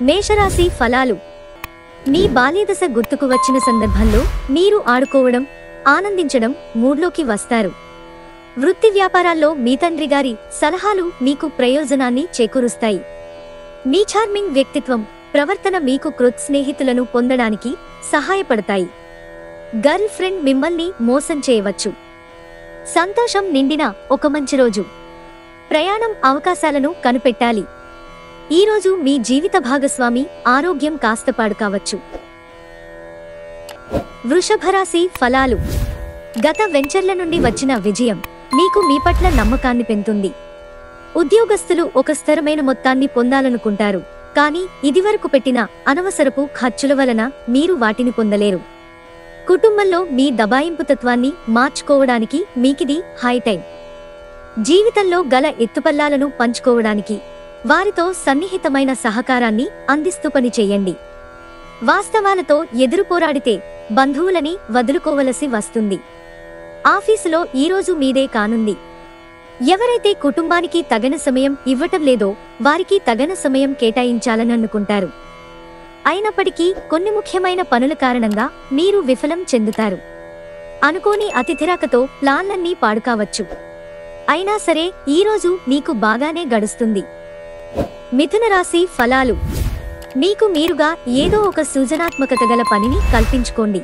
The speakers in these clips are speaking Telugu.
మేషరాశి ఫలాలు. మీ బాల్యదశ గుర్తుకు వచ్చిన సందర్భంలో మీరు ఆడుకోవడం, ఆనందించడం మూడ్లోకి వస్తారు. వృత్తి వ్యాపారాల్లో మీ తండ్రి గారి సలహాలు మీకు ప్రయోజనాన్ని చేకూరుస్తాయి. మీ చార్మింగ్ వ్యక్తిత్వం, ప్రవర్తన మీకు క్రొత్త స్నేహితులను పొందడానికి సహాయపడతాయి. గర్ల్ ఫ్రెండ్ మిమ్మల్ని మోసం చేయవచ్చు. సంతోషం నిండిన ఒక మంచి రోజు. ప్రయాణం అవకాశాలను కనిపెట్టాలి. ఈరోజు మీ జీవిత భాగస్వామి ఆరోగ్యం కాస్త పాడు కావచ్చు. వృషభరాశి ఫలాలు. గత వెంచర్ల నుండి వచ్చిన విజయం మీకు మీ పట్ల నమ్మకాన్ని పెంచుతుంది. ఉద్యోగస్తులు ఒక స్థిరమైన మొత్తాన్ని పొందాలనుకుంటారు, కానీ ఇదివరకు పెట్టిన అనవసరపు ఖర్చుల వలన మీరు వాటిని పొందలేరు. కుటుంబంలో మీ దబాయింపుతత్వాన్ని మార్చుకోవడానికి మీకిది హై టైం. జీవితంలో గల ఎత్తుపల్లాలను పంచుకోవడానికి వారితో సన్నిహితమైన సహకారాన్ని అందిస్తూ పని చేయండి. వాస్తవాలతో ఎదురు పోరాడితే బంధువులని వదులుకోవలసి వస్తుంది. ఆఫీసులో ఈరోజు మీదే కానుంది. ఎవరైతే కుటుంబానికి తగిన సమయం ఇవ్వటం లేదో వారికి తగిన సమయం కేటాయించాలని అనుకుంటారు. అయినప్పటికీ కొన్ని ముఖ్యమైన పనుల కారణంగా మీరు విఫలం చెందుతారు. అనుకోని అతిథిరాకతో ప్లాన్లన్నీ పాడుకావచ్చు. అయినా సరే ఈరోజు మీకు బాగానే గడుస్తుంది. మిథున రాశి ఫలాలు. మీకు మీరుగా ఏదో ఒక సృజనాత్మకత గల పనిని కల్పించుకోండి.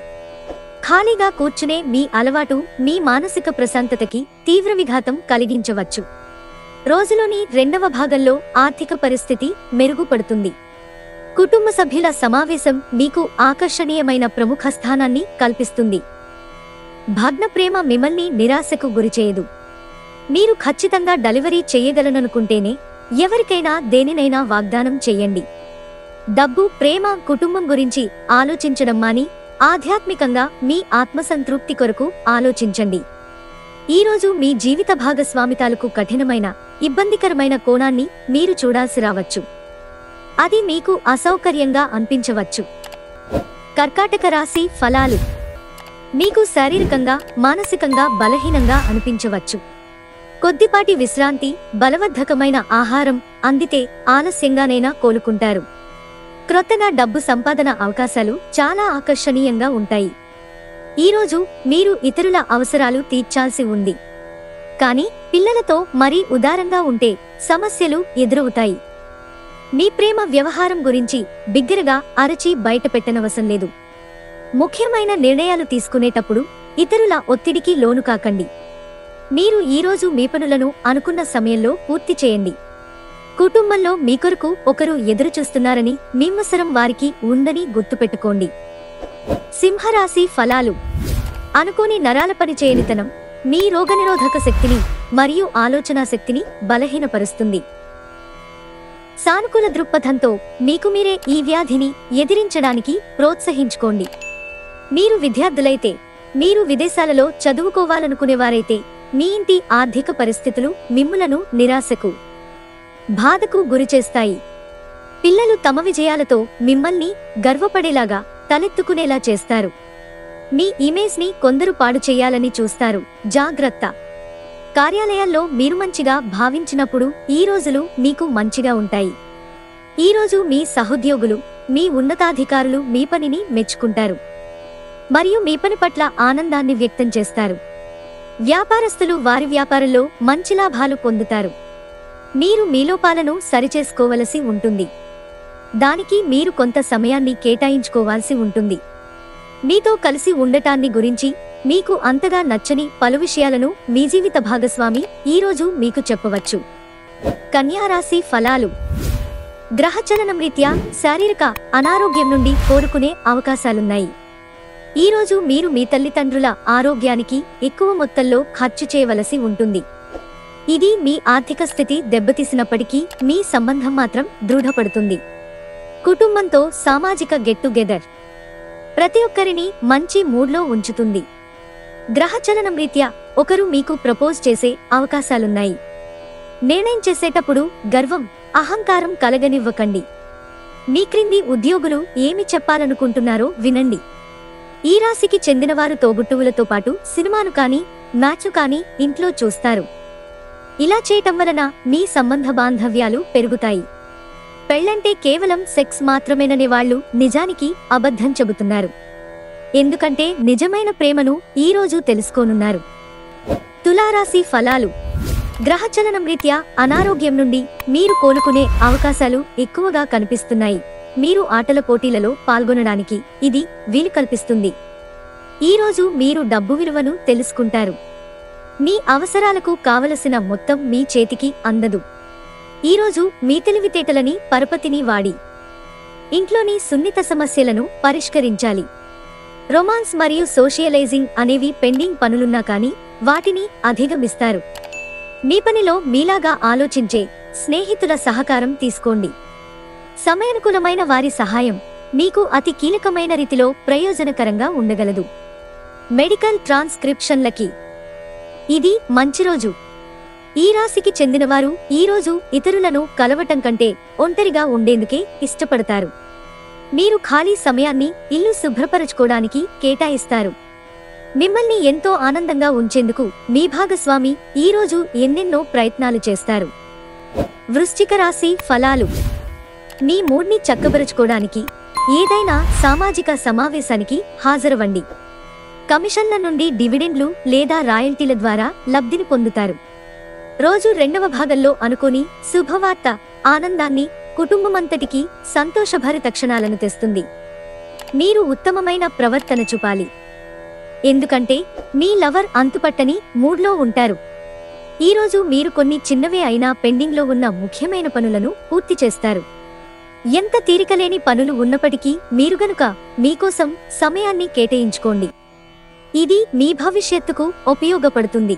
ఖాళీగా కూర్చునే మీ అలవాటు మీ మానసిక ప్రశాంతతకి తీవ్ర విఘాతం కలిగించవచ్చు. రోజులోని రెండవ భాగంలో ఆర్థిక పరిస్థితి మెరుగుపడుతుంది. కుటుంబ సభ్యుల సమావేశం మీకు ఆకర్షణీయమైన ప్రముఖ స్థానాన్ని కల్పిస్తుంది. భగ్న ప్రేమ మిమ్మల్ని నిరాశకు గురిచేయదు. మీరు ఖచ్చితంగా డెలివరీ చేయగలననుకుంటేనే ఎవరికైనా దేనినైనా వాగ్దానం చెయ్యండి. డబ్బు, ప్రేమ, కుటుంబం గురించి ఆలోచించడం మాని ఆధ్యాత్మికంగా మీ ఆత్మసంతృప్తి కొరకు ఆలోచించండి. ఈరోజు మీ జీవిత భాగస్వామి తాలూకు కఠినమైన, ఇబ్బందికరమైన కోణాన్ని మీరు చూడాల్సి రావచ్చు. అది మీకు అసౌకర్యంగా అనిపించవచ్చు. కర్కాటక రాశి ఫలాలు. మీకు శారీరకంగా, మానసికంగా బలహీనంగా అనిపించవచ్చు. కొద్దిపాటి విశ్రాంతి, బలవర్ధకమైన ఆహారం అందితే ఆలస్యంగానైనా కోలుకుంటారు. క్రొత్తగా డబ్బు సంపాదన అవకాశాలు చాలా ఆకర్షణీయంగా ఉంటాయి. ఈరోజు మీరు ఇతరుల అవసరాలు తీర్చాల్సి ఉంది. కానీ పిల్లలతో మరీ ఉదారంగా ఉంటే సమస్యలు ఎదురవుతాయి. మీ ప్రేమ వ్యవహారం గురించి బిగ్గరగా అరచి బయటపెట్టనవసరం లేదు. ముఖ్యమైన నిర్ణయాలు తీసుకునేటప్పుడు ఇతరుల ఒత్తిడికి లోను కాకండి. మీరు ఈరోజు మీ పనులను అనుకున్న సమయంలో పూర్తి చేయండి. కుటుంబంలో మీ కొరకు ఒకరు ఎదురుచూస్తున్నారని మీమసరం వారికి ఉందని గుర్తుపెట్టుకోండి. సింహరాశి ఫలాలు. అనుకోని నరాల పని చేయనితనం మీ రోగనిరోధక శక్తిని మరియు ఆలోచనా శక్తిని బలహీనపరుస్తుంది. సానుకూల దృక్పథంతో మీకు మీరే ఈ వ్యాధిని ఎదిరించడానికి ప్రోత్సహించుకోండి. మీరు విద్యార్థులైతే, మీరు విదేశాలలో చదువుకోవాలనుకునేవారైతే మీ ఇంటి ఆర్థిక పరిస్థితులు మిమ్ములను నిరాశకు, బాధకు గురిచేస్తాయి. పిల్లలు తమ విజయాలతో మిమ్మల్ని గర్వపడేలాగా తలెత్తుకునేలా చేస్తారు. మీ ఇమేజ్ని కొందరు పాడు చేయాలని చూస్తారు. జాగ్రత్త. కార్యాలయాల్లో మీరు మంచిగా భావించినప్పుడు ఈ రోజులు మీకు మంచిగా ఉంటాయి. ఈరోజు మీ సహోద్యోగులు, మీ ఉన్నతాధికారులు మీ పనిని మెచ్చుకుంటారు మరియు మీ పని పట్ల ఆనందాన్ని వ్యక్తం చేస్తారు. వ్యాపారస్తులు వారి వ్యాపారంలో మంచి లాభాలు పొందుతారు. మీరు మీ లోపాలను సరిచేసుకోవలసి ఉంటుంది. దానికి మీరు కొంత సమయాన్ని కేటాయించుకోవాల్సి ఉంటుంది. మీతో కలిసి ఉండటాన్ని గురించి మీకు అంతగా నచ్చని పలు విషయాలను మీ జీవిత భాగస్వామి ఈరోజు మీకు చెప్పవచ్చు. కన్యారాశి ఫలాలు. గ్రహచలనం రీత్యా శారీరక అనారోగ్యం నుండి కోరుకునే అవకాశాలున్నాయి. ఈరోజు మీరు మీ తల్లిదండ్రుల ఆరోగ్యానికి ఎక్కువ మొత్తంలో ఖర్చు చేయవలసి ఉంటుంది. ఇది మీ ఆర్థిక స్థితి దెబ్బతీసినప్పటికీ మీ సంబంధం మాత్రం దృఢపడుతుంది. కుటుంబంతో సామాజిక గెట్ టుగెదర్ ప్రతి ఒక్కరిని మంచి మూడ్లో ఉంచుతుంది. గ్రహచలనం రీత్యా ఒకరు మీకు ప్రపోజ్ చేసే అవకాశాలున్నాయి. నిర్ణయం చేసేటప్పుడు గర్వం, అహంకారం కలగనివ్వకండి. మీ క్రింది ఉద్యోగులు ఏమి చెప్పాలనుకుంటున్నారో వినండి. ఈ రాశికి చెందినవారు తోబుట్టువులతో పాటు సినిమాను కానీ, మ్యాచ్ కానీ ఇంట్లో చూస్తారు. ఇలా చేయటం వలన మీ సంబంధ బాంధవ్యాలు పెరుగుతాయి. పెళ్ళంటే కేవలం సెక్స్ మాత్రమేననే వాళ్ళు నిజానికి అబద్ధం చెబుతున్నారు. ఎందుకంటే నిజమైన ప్రేమను ఈరోజు తెలుసుకోనున్నారు. తులారాశి ఫలాలు. గ్రహచలనం రీత్యా అనారోగ్యం నుండి మీరు కోలుకునే అవకాశాలు ఎక్కువగా కనిపిస్తున్నాయి. మీరు ఆటల పోటీలలో పాల్గొనడానికి ఇది వీలు కల్పిస్తుంది. ఈరోజు మీరు డబ్బు విలువను తెలుసుకుంటారు. మీ అవసరాలకు కావలసిన మొత్తం మీ చేతికి అందదు. ఈరోజు మీ తెలివితేటలని పరపతిని వాడి ఇంట్లోని సున్నిత సమస్యలను పరిష్కరించాలి. రొమాన్స్ మరియు సోషియలైజింగ్ అనేవి పెండింగ్ పనులున్నా కానీ వాటిని అధిగమిస్తారు. మీ పనిలో మీలాగా ఆలోచించే స్నేహితుల సహకారం తీసుకోండి. సమయానుకూలమైన వారి సహాయం మీకు అతి కీలకమైన రీతిలో ప్రయోజనకరంగా ఉండగలదు. మెడికల్ ట్రాన్స్క్రిప్షన్లకి ఇది మంచి రోజు. ఈ రాశికి చెందినవారు ఈరోజు ఇతరులను కలవటం కంటే ఒంటరిగా ఉండేందుకే ఇష్టపడతారు. మీరు ఖాళీ సమయాన్ని ఇల్లు శుభ్రపరచుకోవడానికి కేటాయిస్తారు. మిమ్మల్ని ఎంతో ఆనందంగా ఉంచేందుకు మీ భాగస్వామి ఈరోజు ఎన్నెన్నో ప్రయత్నాలు చేస్తారు. వృశ్చిక రాశి ఫలాలు. మీ మూడ్ని చక్కబరుచుకోవడానికి ఏదైనా సామాజిక సమావేశానికి హాజరవ్వండి. కమిషన్ల నుండి డివిడెండ్లు లేదా రాయల్టీల ద్వారా లబ్ధిని పొందుతారు. రోజు రెండవ భాగంలో అనుకోని శుభవార్త ఆనందాన్ని, కుటుంబమంతటికీ సంతోషభరిత క్షణాలను తెస్తుంది. మీరు ఉత్తమమైన ప్రవర్తన చూపాలి. ఎందుకంటే మీ లవర్ అంతుపట్టని మూడ్లో ఉంటారు. ఈరోజు మీరు కొన్ని చిన్నవే అయినా పెండింగ్లో ఉన్న ముఖ్యమైన పనులను పూర్తి చేస్తారు. ఎంత తీరికలేని పనులు ఉన్నప్పటికీ మీరు గనుక మీకోసం సమయాన్ని కేటాయించుకోండి. ఇది మీ భవిష్యత్తుకు ఉపయోగపడుతుంది.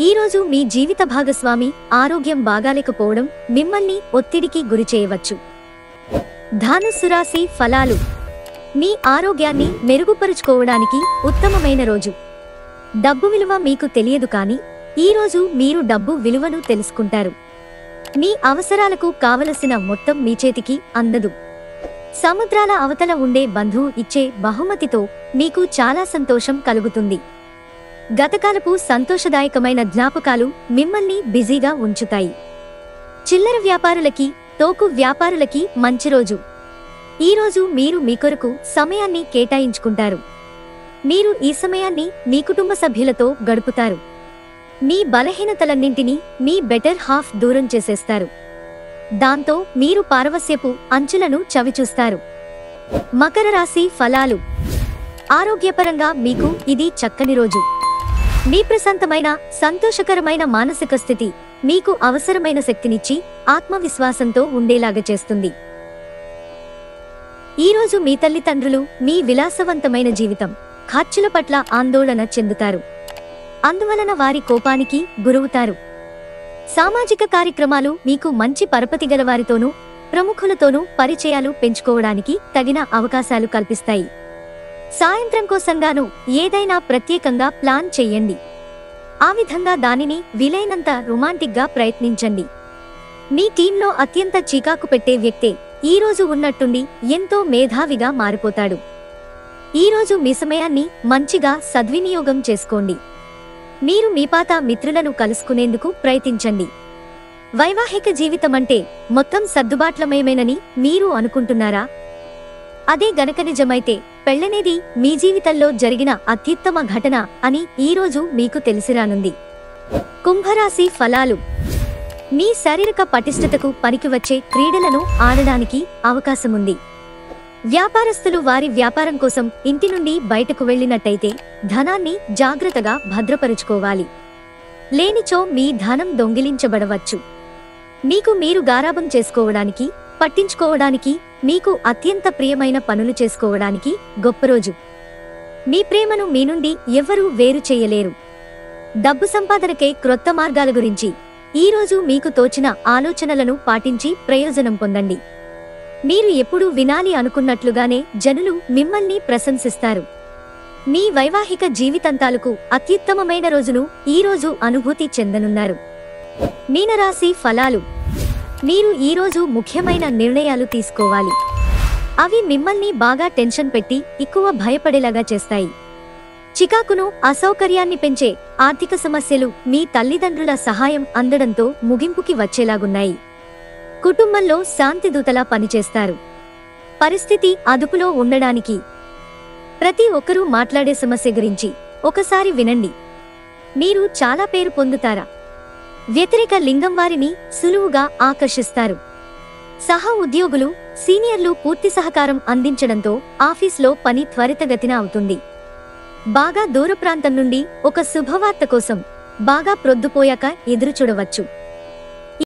ఈరోజు మీ జీవిత భాగస్వామి ఆరోగ్యం బాగాలేకపోవడం మిమ్మల్ని ఒత్తిడికి గురిచేయవచ్చు. ధనుస్సు రాశి ఫలాలు. మీ ఆరోగ్యాన్ని మెరుగుపరుచుకోవడానికి ఉత్తమమైన రోజు. డబ్బు విలువ మీకు తెలియదు కానీ ఈరోజు మీరు డబ్బు విలువను తెలుసుకుంటారు. మీ అవసరాలకు కావలసిన మొత్తం మీ చేతికి అందదు. సముద్రాల అవతల ఉండే బంధువు ఇచ్చే బహుమతితో మీకు చాలా సంతోషం కలుగుతుంది. గతకాలపు సంతోషదాయకమైన జ్ఞాపకాలు మిమ్మల్ని బిజీగా ఉంచుతాయి. చిల్లర వ్యాపారులకి, తోకు వ్యాపారులకి మంచి రోజు. ఈరోజు మీరు మీ కొరకు సమయాన్ని కేటాయించుకుంటారు. మీరు ఈ సమయాన్ని మీ కుటుంబ సభ్యులతో గడుపుతారు. మీ బలహీనతలన్నింటినీ మీ బెటర్ హాఫ్ దూరం చేసేస్తారు. దాంతో మీరు పారవస్యపు అంచులను చవిచూస్తారు. మకర రాశి ఫలాలు. ఆరోగ్యపరంగా మీకు ఇది చక్కని రోజు. మీ ప్రశాంతమైన, సంతోషకరమైన మానసిక స్థితి మీకు అవసరమైన శక్తినిచ్చి ఆత్మవిశ్వాసంతో ఉండేలాగా చేస్తుంది. ఈరోజు మీ తల్లిదండ్రులు మీ విలాసవంతమైన జీవితం, ఖర్చుల పట్ల ఆందోళన చెందుతారు. అందువలన వారి కోపానికి గురవుతారు. సామాజిక కార్యక్రమాలు మీకు మంచి పరపతి గలవారితోనూ ప్రముఖులతోనూ పరిచయాలు పెంచుకోవడానికి తగిన అవకాశాలు కల్పిస్తాయి. సాయంత్రం కోసంగాను ఏదైనా ప్రత్యేకంగా ప్లాన్ చెయ్యండి. ఆ విధంగా దానిని వీలైనంత రొమాంటిక్గా ప్రయత్నించండి. మీ టీంలో అత్యంత చీకాకు పెట్టే వ్యక్తే ఈరోజు ఉన్నట్టుండి ఎంతో మేధావిగా మారిపోతాడు. ఈరోజు మీ సమయాన్ని మంచిగా సద్వినియోగం చేసుకోండి. మీరు మీ పాత మిత్రులను కలుసుకునేందుకు ప్రయత్నించండి. వైవాహిక జీవితమంటే మొత్తం సర్దుబాట్లమయమేనని మీరు అనుకుంటున్నారా? అదే గనక నిజమైతే పెళ్లనేది మీ జీవితంలో జరిగిన అత్యుత్తమ ఘటన అని ఈరోజు మీకు తెలిసిరానుంది. కుంభరాశి ఫలాలు. మీ శారీరక పటిష్టతకు పనికివచ్చే క్రీడలను ఆడడానికి అవకాశముంది. వ్యాపారస్తులు వారి వ్యాపారం కోసం ఇంటి నుండి బయటకు వెళ్లినట్టయితే ధనాన్ని జాగ్రత్తగా భద్రపరుచుకోవాలి. లేనిచో మీ ధనం దొంగిలించబడవచ్చు. మీకు మీరు గారాబం చేసుకోవడానికి, పట్టించుకోవడానికి, మీకు అత్యంత ప్రియమైన పనులు చేసుకోవడానికి గొప్ప రోజు. మీ ప్రేమను మీ నుండి ఎవ్వరూ వేరు చేయలేరు. డబ్బు సంపాదనకై క్రొత్త మార్గాల గురించి ఈరోజు మీకు తోచిన ఆలోచనలను పాటించి ప్రయోజనం పొందండి. మీరు ఎప్పుడూ వినాలి అనుకున్నట్లుగానే జనులు మిమ్మల్ని ప్రశంసిస్తారు. మీ వైవాహిక జీవితాంతాలకు అత్యుత్తమమైన రోజును ఈరోజు అనుభూతి చెందనున్నారు. మీనరాశి ఫలాలు. మీరు ఈరోజు ముఖ్యమైన నిర్ణయాలు తీసుకోవాలి. అవి మిమ్మల్ని బాగా టెన్షన్ పెట్టి ఎక్కువ భయపడేలాగా చేస్తాయి. చికాకును, అసౌకర్యాన్ని పెంచే ఆర్థిక సమస్యలు మీ తల్లిదండ్రుల సహాయం అందడంతో ముగింపుకి వచ్చేలాగున్నాయి. కుటుంబంలో శాంతిదూతలా పనిచేస్తారు. పరిస్థితి అదుపులో ఉండడానికి ప్రతి ఒక్కరూ మాట్లాడే సమస్య గురించి ఒకసారి వినండి. మీరు చాలా పేరు పొందుతారా? వ్యతిరేక లింగం వారిని సులువుగా ఆకర్షిస్తారు. సహ ఉద్యోగులు, సీనియర్లు పూర్తి సహకారం అందించడంతో ఆఫీస్లో పని త్వరితగతిన అవుతుంది. బాగా దూర ప్రాంతం నుండి ఒక శుభవార్త కోసం బాగా ప్రొద్దుపోయాక ఎదురుచూడవచ్చు.